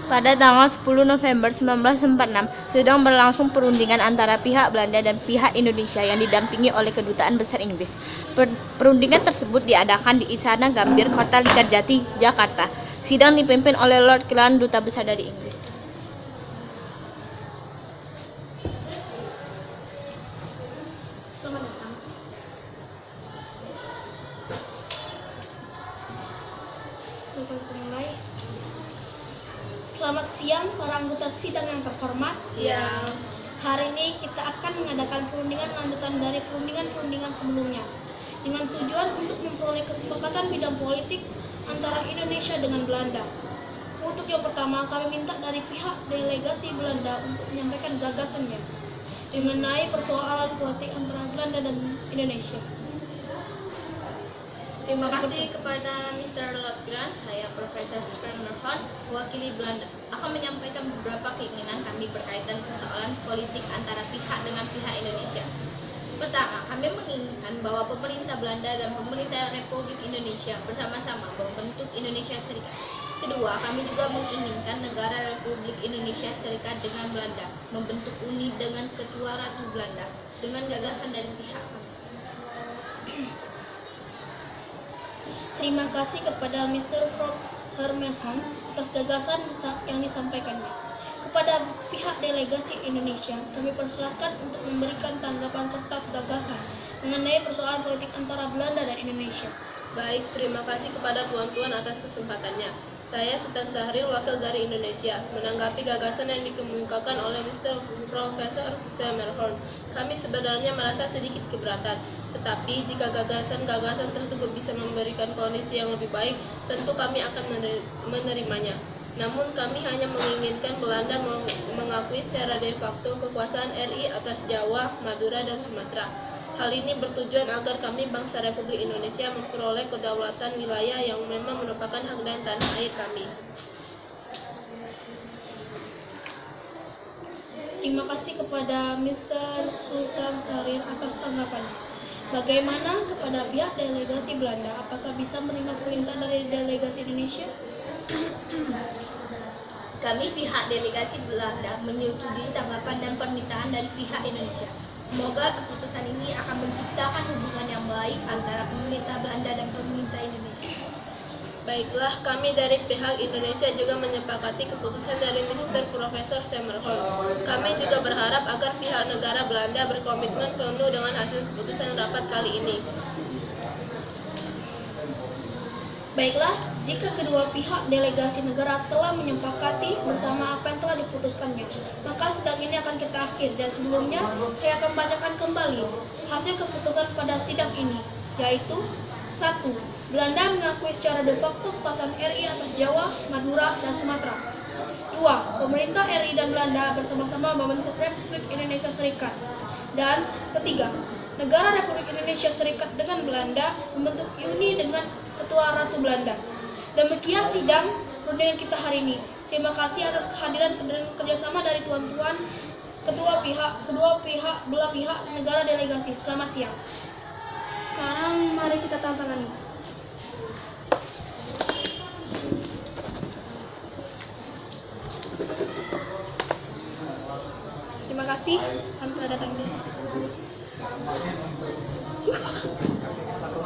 Pada tanggal 10 November 1946, sedang berlangsung perundingan antara pihak Belanda dan pihak Indonesia yang didampingi oleh Kedutaan Besar Inggris. Perundingan tersebut diadakan di Istana Gambir, Kota Ligarjati, Jakarta. Sidang dipimpin oleh Lord Kellan, Duta Besar dari Inggris. Selamat datang. Mulai. Selamat siang para anggota sidang yang terhormat. Siang. Hari ini kita akan mengadakan perundingan lanjutan dari perundingan sebelumnya dengan tujuan untuk memperoleh kesepakatan bidang politik antara Indonesia dengan Belanda. Untuk yang pertama, kami minta dari pihak delegasi Belanda untuk menyampaikan gagasannya mengenai persoalan politik antara Belanda dan Indonesia. Terima kasih kepada Mr. Lord Kellan. Saya Profesor Schermerhorn, mewakili Belanda, akan menyampaikan beberapa keinginan kami berkaitan persoalan politik antara pihak dengan pihak Indonesia. Pertama, kami menginginkan bahwa pemerintah Belanda dan pemerintah Republik Indonesia bersama-sama membentuk Indonesia Serikat. Kedua, kami juga menginginkan negara Republik Indonesia Serikat dengan Belanda membentuk uni dengan Ketua Ratu Belanda dengan gagasan dari pihak kami. Terima kasih kepada Mr. Schermerhorn atas gagasan yang disampaikannya. Kepada pihak delegasi Indonesia, kami persilahkan untuk memberikan tanggapan serta gagasan mengenai persoalan politik antara Belanda dan Indonesia. Baik, terima kasih kepada tuan-tuan atas kesempatannya. Saya Sultan Syahrir, wakil dari Indonesia, menanggapi gagasan yang dikemukakan oleh Mr. Profesor Schermerhorn. Kami sebenarnya merasa sedikit keberatan, tetapi jika gagasan-gagasan tersebut bisa memberikan kondisi yang lebih baik, tentu kami akan menerimanya. Namun kami hanya menginginkan Belanda mengakui secara de facto kekuasaan RI atas Jawa, Madura, dan Sumatera. Hal ini bertujuan agar kami bangsa Republik Indonesia memperoleh kedaulatan wilayah yang memang merupakan hak dan tanah air kami. Terima kasih kepada Mr. Sultan Syahrir atas tanggapannya. Bagaimana kepada pihak delegasi Belanda? Apakah bisa menerima perintah dari delegasi Indonesia? Kami pihak delegasi Belanda menyetujui tanggapan dan permintaan dari pihak Indonesia. Semoga keputusan ini akan menciptakan hubungan yang baik antara pemerintah Belanda dan pemerintah Indonesia. Baiklah, kami dari pihak Indonesia juga menyepakati keputusan dari Mr. Profesor Schermerhorn. Kami juga berharap agar pihak negara Belanda berkomitmen penuh dengan hasil keputusan rapat kali ini. Baiklah, jika kedua pihak delegasi negara telah menyepakati bersama apa yang telah diputuskannya, maka sidang ini akan kita akhir dan sebelumnya saya akan membacakan kembali hasil keputusan pada sidang ini, yaitu 1. Belanda mengakui secara de facto kekuasaan RI atas Jawa, Madura, dan Sumatera. 2. Pemerintah RI dan Belanda bersama-sama membentuk Republik Indonesia Serikat. Dan ketiga, negara Republik Indonesia Serikat dengan Belanda membentuk uni dengan Ketua Ratu Belanda. Demikian sidang perundingan kita hari ini. Terima kasih atas kehadiran dan kerjasama dari tuan-tuan, kedua pihak, belah pihak, negara delegasi. Selamat siang. Sekarang mari kita tanda tangan. Terima kasih. Kami telah datang. Satu